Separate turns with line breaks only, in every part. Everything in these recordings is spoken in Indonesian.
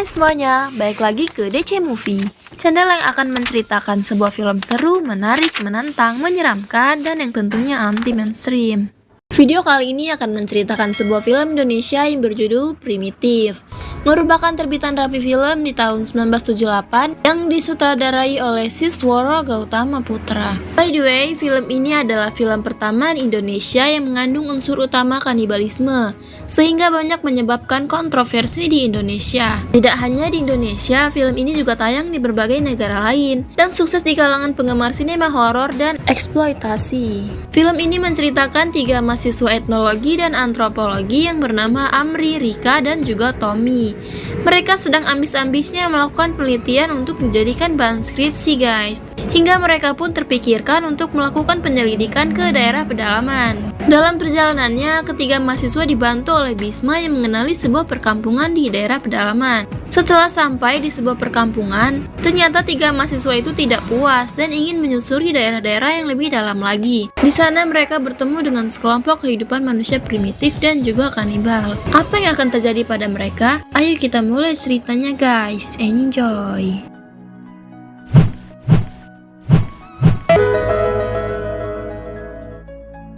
Hai semuanya, balik lagi ke DC Movie, channel yang akan menceritakan sebuah film seru, menarik, menantang, menyeramkan, dan yang tentunya anti-mainstream. Video kali ini akan menceritakan sebuah film Indonesia yang berjudul Primitif, merupakan terbitan Rapi Film di tahun 1978 yang disutradarai oleh Sisworo Gautama Putra. By the way, film ini adalah film pertama di Indonesia yang mengandung unsur utama kanibalisme, sehingga banyak menyebabkan kontroversi di Indonesia. Tidak hanya di Indonesia, film ini juga tayang di berbagai negara lain dan sukses di kalangan penggemar sinema horor dan eksploitasi. Film ini menceritakan tiga mahasiswa etnologi dan antropologi yang bernama Amri, Rika, dan juga Tommy. Mereka sedang ambis-ambisnya melakukan penelitian untuk dijadikan bahan skripsi guys. Hingga mereka pun terpikirkan untuk melakukan penyelidikan ke daerah pedalaman. Dalam perjalanannya, ketiga mahasiswa dibantu oleh Bisma yang mengenali sebuah perkampungan di daerah pedalaman. Setelah sampai di sebuah perkampungan, ternyata tiga mahasiswa itu tidak puas dan ingin menyusuri daerah-daerah yang lebih dalam lagi. Di sana mereka bertemu dengan sekelompok kehidupan manusia primitif dan juga kanibal. Apa yang akan terjadi pada mereka? Ayo kita mulai ceritanya guys, enjoy!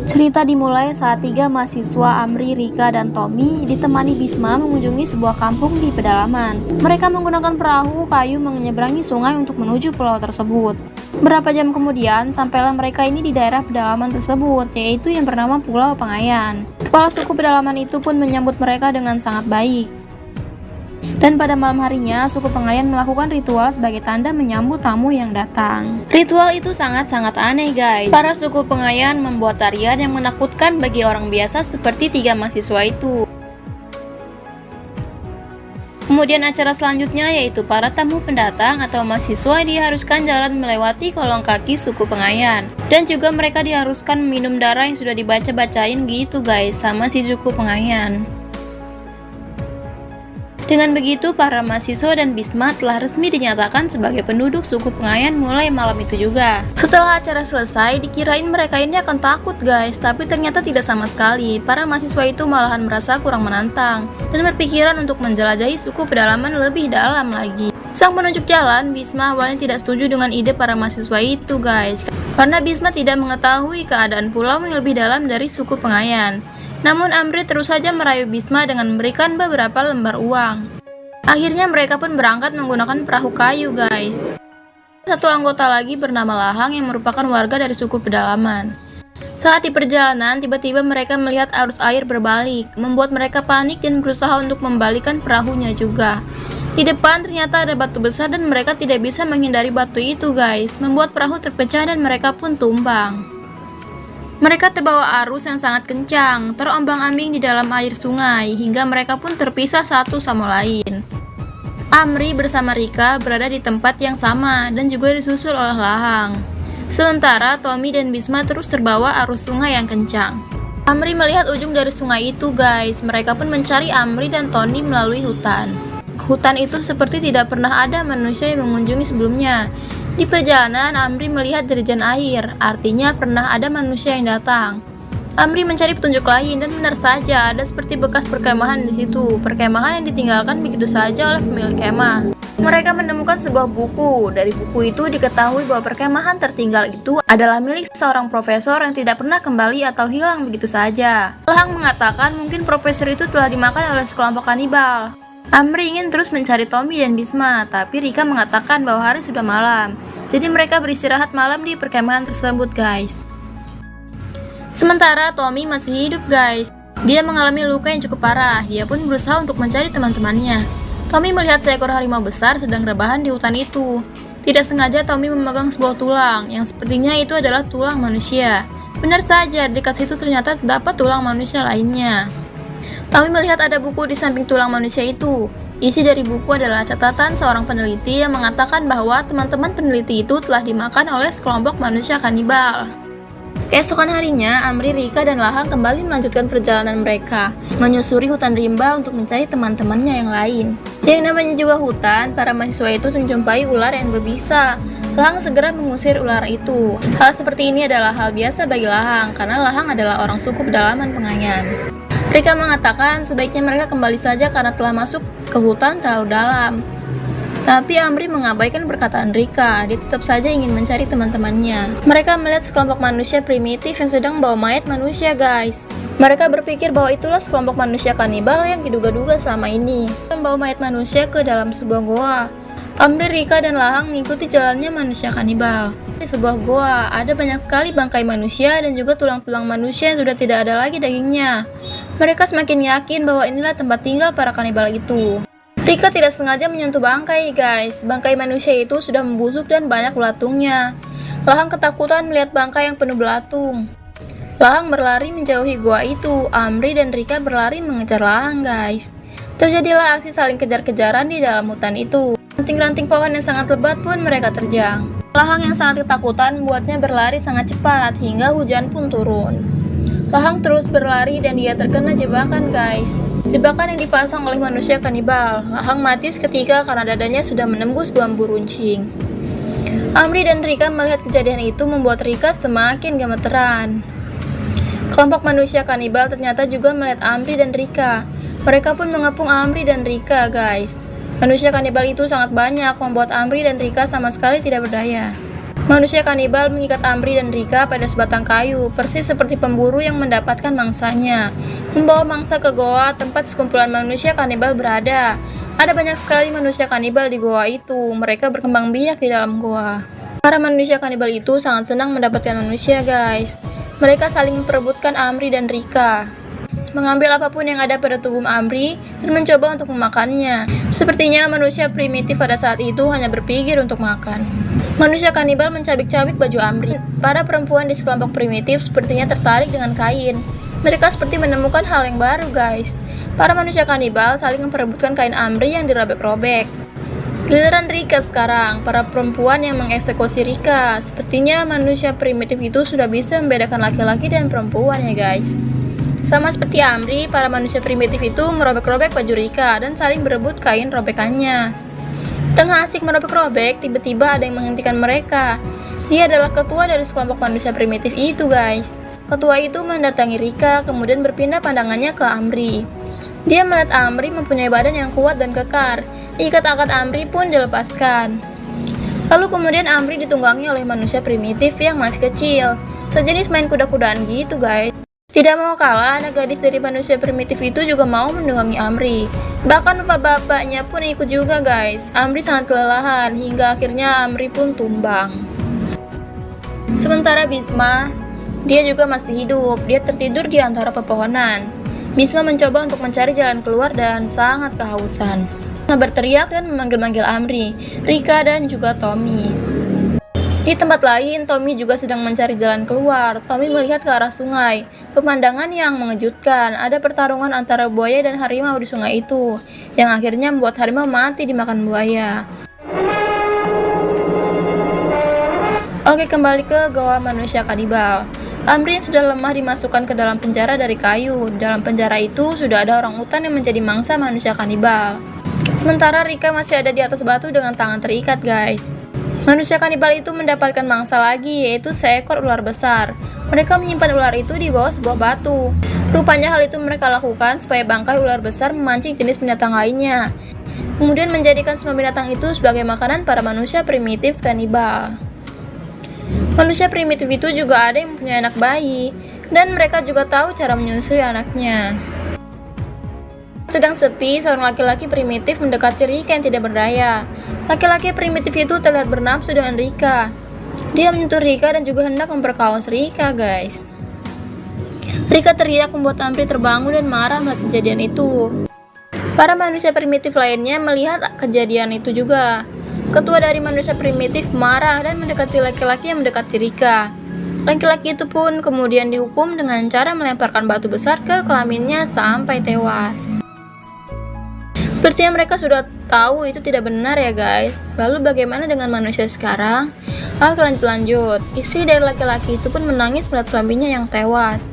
Cerita dimulai saat tiga mahasiswa Amri, Rika, dan Tommy ditemani Bisma mengunjungi sebuah kampung di pedalaman. Mereka menggunakan perahu kayu menyeberangi sungai untuk menuju pulau tersebut. Berapa jam kemudian, sampailah mereka ini di daerah pedalaman tersebut, yaitu yang bernama Pulau Pengayan. Kepala suku pedalaman itu pun menyambut mereka dengan sangat baik. Dan pada malam harinya, suku Pengayan melakukan ritual sebagai tanda menyambut tamu yang datang. Ritual itu sangat-sangat aneh guys. Para suku Pengayan membuat tarian yang menakutkan bagi orang biasa seperti tiga mahasiswa itu. Kemudian acara selanjutnya yaitu para tamu pendatang atau mahasiswa diharuskan jalan melewati kolong kaki suku Pengayan. Dan juga mereka diharuskan minum darah yang sudah dibaca-bacain gitu guys sama si suku Pengayan. Dengan begitu, para mahasiswa dan Bisma telah resmi dinyatakan sebagai penduduk suku Pengayan mulai malam itu juga. Setelah acara selesai, dikirain mereka ini akan takut guys, tapi ternyata tidak sama sekali. Para mahasiswa itu malahan merasa kurang menantang dan berpikiran untuk menjelajahi suku pedalaman lebih dalam lagi. Sang penunjuk jalan, Bisma awalnya tidak setuju dengan ide para mahasiswa itu guys, karena Bisma tidak mengetahui keadaan pulau yang lebih dalam dari suku Pengayan. Namun Amri terus saja merayu Bisma dengan memberikan beberapa lembar uang. Akhirnya mereka pun berangkat menggunakan perahu kayu guys. Satu anggota lagi bernama Lahang yang merupakan warga dari suku pedalaman. Saat di perjalanan, tiba-tiba mereka melihat arus air berbalik, membuat mereka panik dan berusaha untuk membalikan perahunya juga. Di depan ternyata ada batu besar dan mereka tidak bisa menghindari batu itu guys, membuat perahu terpecah dan mereka pun tumbang. Mereka terbawa arus yang sangat kencang, terombang-ambing di dalam air sungai, hingga mereka pun terpisah satu sama lain. Amri bersama Rika berada di tempat yang sama dan juga disusul oleh Lahang. Sementara Tommy dan Bisma terus terbawa arus sungai yang kencang. Amri melihat ujung dari sungai itu guys, mereka pun mencari Amri dan Tony melalui hutan. Hutan itu seperti tidak pernah ada manusia yang mengunjungi sebelumnya. Di perjalanan, Amri melihat dirijan air, artinya pernah ada manusia yang datang. Amri mencari petunjuk lain dan benar saja ada seperti bekas perkemahan di situ. Perkemahan yang ditinggalkan begitu saja oleh pemilik kemah. Mereka menemukan sebuah buku. Dari buku itu diketahui bahwa perkemahan tertinggal itu adalah milik seorang profesor yang tidak pernah kembali atau hilang begitu saja. Lahang mengatakan mungkin profesor itu telah dimakan oleh sekelompok kanibal. Amri ingin terus mencari Tommy dan Bisma, tapi Rika mengatakan bahwa hari sudah malam. Jadi mereka beristirahat malam di perkemahan tersebut guys. Sementara Tommy masih hidup guys. Dia mengalami luka yang cukup parah. Dia pun berusaha untuk mencari teman-temannya. Tommy melihat seekor harimau besar sedang rebahan di hutan itu. Tidak sengaja Tommy memegang sebuah tulang, yang sepertinya itu adalah tulang manusia. Benar saja, dekat situ ternyata terdapat tulang manusia lainnya. Tommy melihat ada buku di samping tulang manusia itu. Isi dari buku adalah catatan seorang peneliti yang mengatakan bahwa teman-teman peneliti itu telah dimakan oleh sekelompok manusia kanibal. Keesokan harinya, Amri, Rika, dan Lahang kembali melanjutkan perjalanan mereka, menyusuri hutan rimba untuk mencari teman-temannya yang lain. Yang namanya juga hutan, para mahasiswa itu menjumpai ular yang berbisa. Lahang segera mengusir ular itu. Hal seperti ini adalah hal biasa bagi Lahang, karena Lahang adalah orang suku pedalaman Pengayan. Rika mengatakan sebaiknya mereka kembali saja karena telah masuk ke hutan terlalu dalam. Tapi Amri mengabaikan perkataan Rika, dia tetap saja ingin mencari teman-temannya. Mereka melihat sekelompok manusia primitif yang sedang membawa mayat manusia, guys. Mereka berpikir bahwa itulah sekelompok manusia kanibal yang diduga-duga selama ini, membawa mayat manusia ke dalam sebuah goa. Amri, Rika, dan Lahang mengikuti jalannya manusia kanibal. Di sebuah goa, ada banyak sekali bangkai manusia dan juga tulang-tulang manusia yang sudah tidak ada lagi dagingnya. Mereka semakin yakin bahwa inilah tempat tinggal para kanibal itu. Rika tidak sengaja menyentuh bangkai, guys. Bangkai manusia itu sudah membusuk dan banyak belatungnya. Lahang ketakutan melihat bangkai yang penuh belatung. Lahang berlari menjauhi gua itu. Amri dan Rika berlari mengejar Lahang, guys. Terjadilah aksi saling kejar-kejaran di dalam hutan itu. Ranting-ranting pohon yang sangat lebat pun mereka terjang. Lahang yang sangat ketakutan membuatnya berlari sangat cepat hingga hujan pun turun. Lahang terus berlari dan dia terkena jebakan, guys. Jebakan yang dipasang oleh manusia kanibal. Lahang mati seketika karena dadanya sudah menembus bambu runcing. Amri dan Rika melihat kejadian itu membuat Rika semakin gemeteran. Kelompok manusia kanibal ternyata juga melihat Amri dan Rika. Mereka pun mengepung Amri dan Rika, guys. Manusia kanibal itu sangat banyak, membuat Amri dan Rika sama sekali tidak berdaya. Manusia kanibal mengikat Amri dan Rika pada sebatang kayu, persis seperti pemburu yang mendapatkan mangsanya. Membawa mangsa ke goa tempat sekumpulan manusia kanibal berada. Ada banyak sekali manusia kanibal di goa itu. Mereka berkembang biak di dalam goa. Para manusia kanibal itu sangat senang mendapatkan manusia, guys. Mereka saling memperebutkan Amri dan Rika, mengambil apapun yang ada pada tubuh Amri dan mencoba untuk memakannya. Sepertinya manusia primitif pada saat itu hanya berpikir untuk makan. Manusia kanibal mencabik-cabik baju Amri. Para perempuan di sekelompok primitif sepertinya tertarik dengan kain. Mereka seperti menemukan hal yang baru, guys. Para manusia kanibal saling memperebutkan kain Amri yang dirobek-robek. Giliran Rika sekarang, para perempuan yang mengeksekusi Rika. Sepertinya manusia primitif itu sudah bisa membedakan laki-laki dan perempuan ya, guys. Sama seperti Amri, para manusia primitif itu merobek-robek baju Rika dan saling berebut kain robekannya. Tengah asik merobek-robek, tiba-tiba ada yang menghentikan mereka. Dia adalah ketua dari sekelompok manusia primitif itu, guys. Ketua itu mendatangi Rika, kemudian berpindah pandangannya ke Amri. Dia melihat Amri mempunyai badan yang kuat dan kekar. Ikat-ikat Amri pun dilepaskan. Lalu kemudian Amri ditunggangi oleh manusia primitif yang masih kecil. Sejenis main kuda-kudaan gitu, guys. Tidak mau kalah, anak gadis dari manusia primitif itu juga mau menunggangi Amri. Bahkan bapak-bapaknya pun ikut juga, guys. Amri sangat kelelahan, hingga akhirnya Amri pun tumbang. Sementara Bisma, dia juga masih hidup. Dia tertidur di antara pepohonan. Bisma mencoba untuk mencari jalan keluar dan sangat kehausan. Bisma berteriak dan memanggil-manggil Amri, Rika, dan juga Tommy. Di tempat lain, Tommy juga sedang mencari jalan keluar. Tommy melihat ke arah sungai. Pemandangan yang mengejutkan. Ada pertarungan antara buaya dan harimau di sungai itu, yang akhirnya membuat harimau mati dimakan buaya. Oke, kembali ke goa manusia kanibal. Amri yang sudah lemah dimasukkan ke dalam penjara dari kayu. Dalam penjara itu sudah ada orang utan yang menjadi mangsa manusia kanibal. Sementara Rika masih ada di atas batu dengan tangan terikat, guys. Manusia kanibal itu mendapatkan mangsa lagi, yaitu seekor ular besar. Mereka menyimpan ular itu di bawah sebuah batu. Rupanya hal itu mereka lakukan supaya bangkai ular besar memancing jenis binatang lainnya, kemudian menjadikan semua binatang itu sebagai makanan para manusia primitif kanibal. Manusia primitif itu juga ada yang mempunyai anak bayi, dan mereka juga tahu cara menyusui anaknya. Sedang sepi, seorang laki-laki primitif mendekati Rika yang tidak berdaya. Laki-laki primitif itu terlihat bernafsu dengan Rika. Dia menyentuh Rika dan juga hendak memperkaos Rika, guys. Rika teriak membuat Amri terbangun dan marah melihat kejadian itu. Para manusia primitif lainnya melihat kejadian itu juga. Ketua dari manusia primitif marah dan mendekati laki-laki yang mendekati Rika. Laki-laki itu pun kemudian dihukum dengan cara melemparkan batu besar ke kelaminnya sampai tewas. Sepertinya mereka sudah tahu itu tidak benar ya, guys. Lalu bagaimana dengan manusia sekarang? Oke, lanjut. Istri dari laki-laki itu pun menangis melihat suaminya yang tewas.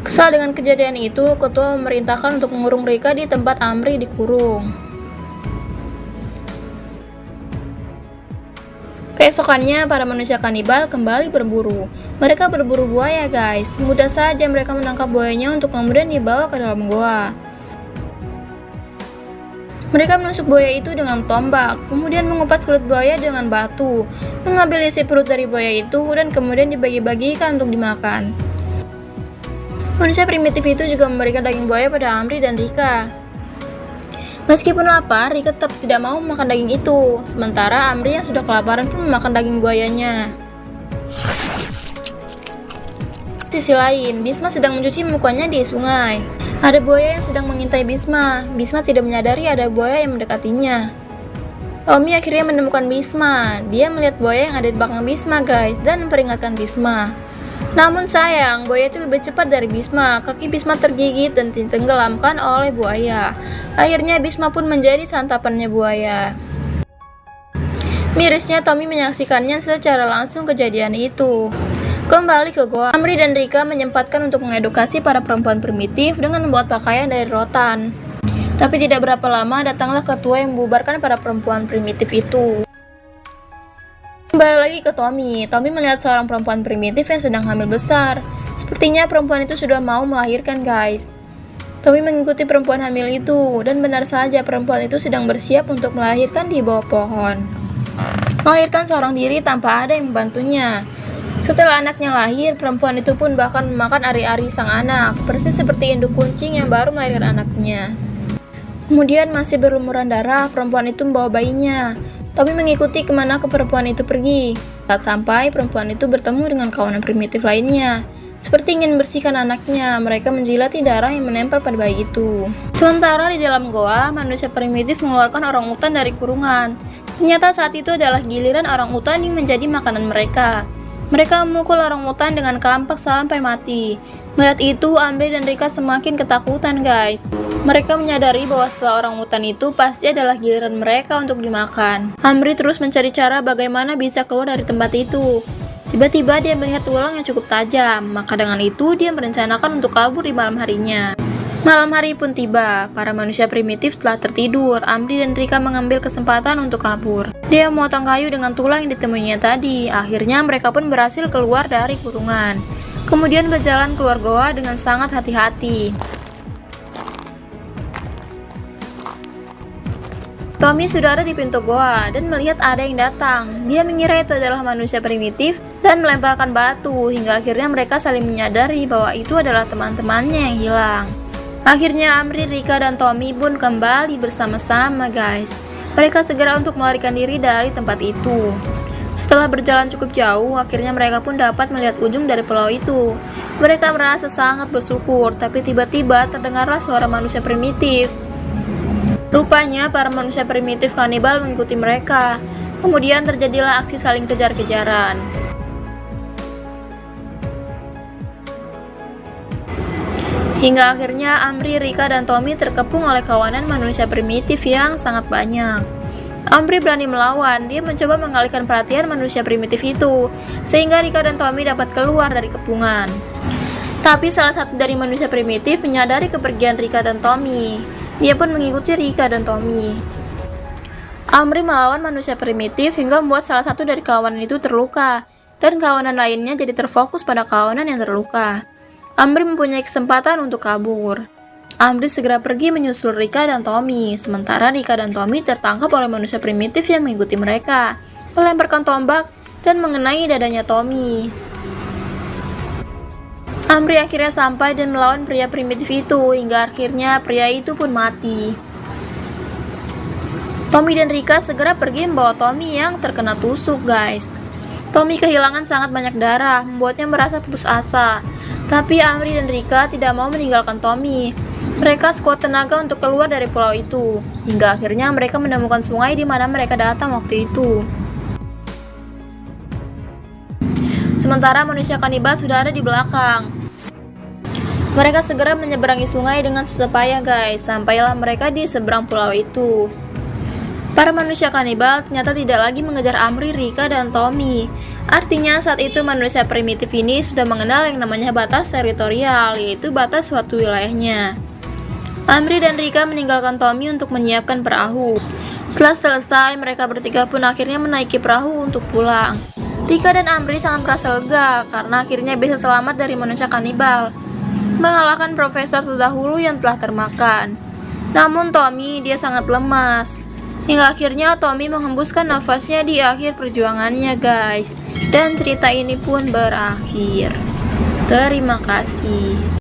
Kesal dengan kejadian itu, ketua memerintahkan untuk mengurung Rika di tempat Amri dikurung. Keesokannya, para manusia kanibal kembali berburu. Mereka berburu buaya, guys. Mudah saja mereka menangkap buayanya untuk kemudian dibawa ke dalam goa. Mereka menusuk buaya itu dengan tombak, kemudian mengupas kulit buaya dengan batu, mengambil isi perut dari buaya itu, dan kemudian dibagi-bagikan untuk dimakan. Manusia primitif itu juga memberikan daging buaya pada Amri dan Rika. Meskipun lapar, Rika tetap tidak mau makan daging itu, sementara Amri yang sudah kelaparan pun memakan daging buayanya. Di sisi lain, Bisma sedang mencuci mukanya di sungai. Ada buaya yang sedang mengintai Bisma. Bisma tidak menyadari ada buaya yang mendekatinya. Tommy akhirnya menemukan Bisma. Dia melihat buaya yang ada di belakang Bisma, guys, dan memperingatkan Bisma. Namun sayang, buaya itu lebih cepat dari Bisma. Kaki Bisma tergigit dan ditenggelamkan oleh buaya. Akhirnya Bisma pun menjadi santapannya buaya. Mirisnya, Tommy menyaksikannya secara langsung kejadian itu. Kembali ke goa, Amri dan Rika menyempatkan untuk mengedukasi para perempuan primitif dengan membuat pakaian dari rotan. Tapi tidak berapa lama datanglah ketua yang membubarkan para perempuan primitif itu. Kembali lagi ke Tommy. Tommy melihat seorang perempuan primitif yang sedang hamil besar. Sepertinya perempuan itu sudah mau melahirkan, guys. Tommy mengikuti perempuan hamil itu, dan benar saja perempuan itu sedang bersiap untuk melahirkan di bawah pohon. Melahirkan seorang diri tanpa ada yang membantunya. Setelah anaknya lahir, perempuan itu pun bahkan memakan ari-ari sang anak, persis seperti induk kucing yang baru melahirkan anaknya. Kemudian masih berlumuran darah, perempuan itu membawa bayinya. Tommy mengikuti kemana perempuan itu pergi. Saat sampai, perempuan itu bertemu dengan kawanan primitif lainnya. Seperti ingin membersihkan anaknya, mereka menjilati darah yang menempel pada bayi itu. Sementara di dalam goa, manusia primitif mengeluarkan orangutan dari kurungan. Ternyata saat itu adalah giliran orangutan yang menjadi makanan mereka. Mereka memukul orangutan dengan kampak sampai mati. Melihat itu, Amri dan Rika semakin ketakutan, guys. Mereka menyadari bahwa setelah orangutan itu pasti adalah giliran mereka untuk dimakan. Amri terus mencari cara bagaimana bisa keluar dari tempat itu. Tiba-tiba dia melihat tulang yang cukup tajam, maka dengan itu dia merencanakan untuk kabur di malam harinya. Malam hari pun tiba, para manusia primitif telah tertidur. Amri dan Rika mengambil kesempatan untuk kabur. Dia memotong kayu dengan tulang yang ditemuinya tadi. Akhirnya mereka pun berhasil keluar dari kurungan. Kemudian berjalan keluar goa dengan sangat hati-hati. Tommy sudah ada di pintu goa dan melihat ada yang datang. Dia mengira itu adalah manusia primitif dan melemparkan batu, hingga akhirnya mereka saling menyadari bahwa itu adalah teman-temannya yang hilang. Akhirnya Amri, Rika, dan Tommy pun kembali bersama-sama, guys. Mereka segera untuk melarikan diri dari tempat itu. Setelah berjalan cukup jauh, akhirnya mereka pun dapat melihat ujung dari pulau itu. Mereka merasa sangat bersyukur, tapi tiba-tiba terdengarlah suara manusia primitif. Rupanya para manusia primitif kanibal mengikuti mereka. Kemudian terjadilah aksi saling kejar-kejaran. Hingga akhirnya Amri, Rika, dan Tommy terkepung oleh kawanan manusia primitif yang sangat banyak. Amri berani melawan, dia mencoba mengalihkan perhatian manusia primitif itu, sehingga Rika dan Tommy dapat keluar dari kepungan. Tapi salah satu dari manusia primitif menyadari kepergian Rika dan Tommy. Dia pun mengikuti Rika dan Tommy. Amri melawan manusia primitif hingga membuat salah satu dari kawanan itu terluka, dan kawanan lainnya jadi terfokus pada kawanan yang terluka. Amri mempunyai kesempatan untuk kabur. Amri segera pergi menyusul Rika dan Tommy, sementara Rika dan Tommy tertangkap oleh manusia primitif yang mengikuti mereka, melemparkan tombak dan mengenai dadanya Tommy. Amri akhirnya sampai dan melawan pria primitif itu, hingga akhirnya pria itu pun mati. Tommy dan Rika segera pergi membawa Tommy yang terkena tusuk, guys. Tommy kehilangan sangat banyak darah, membuatnya merasa putus asa. Tapi Amri dan Rika tidak mau meninggalkan Tommy. Mereka sekuat tenaga untuk keluar dari pulau itu, hingga akhirnya mereka menemukan sungai di mana mereka datang waktu itu. Sementara manusia kanibal sudah ada di belakang. Mereka segera menyeberangi sungai dengan susah payah, guys. Sampailah mereka di seberang pulau itu. Para manusia kanibal ternyata tidak lagi mengejar Amri, Rika, dan Tommy. Artinya saat itu manusia primitif ini sudah mengenal yang namanya batas teritorial, yaitu batas suatu wilayahnya. Amri dan Rika meninggalkan Tommy untuk menyiapkan perahu. Setelah selesai, mereka bertiga pun akhirnya menaiki perahu untuk pulang. Rika dan Amri sangat merasa lega karena akhirnya bisa selamat dari manusia kanibal, mengalahkan profesor terdahulu yang telah termakan. Namun Tommy, dia sangat lemas. Hingga akhirnya Tommy menghembuskan nafasnya di akhir perjuangannya, guys. Dan cerita ini pun berakhir. Terima kasih.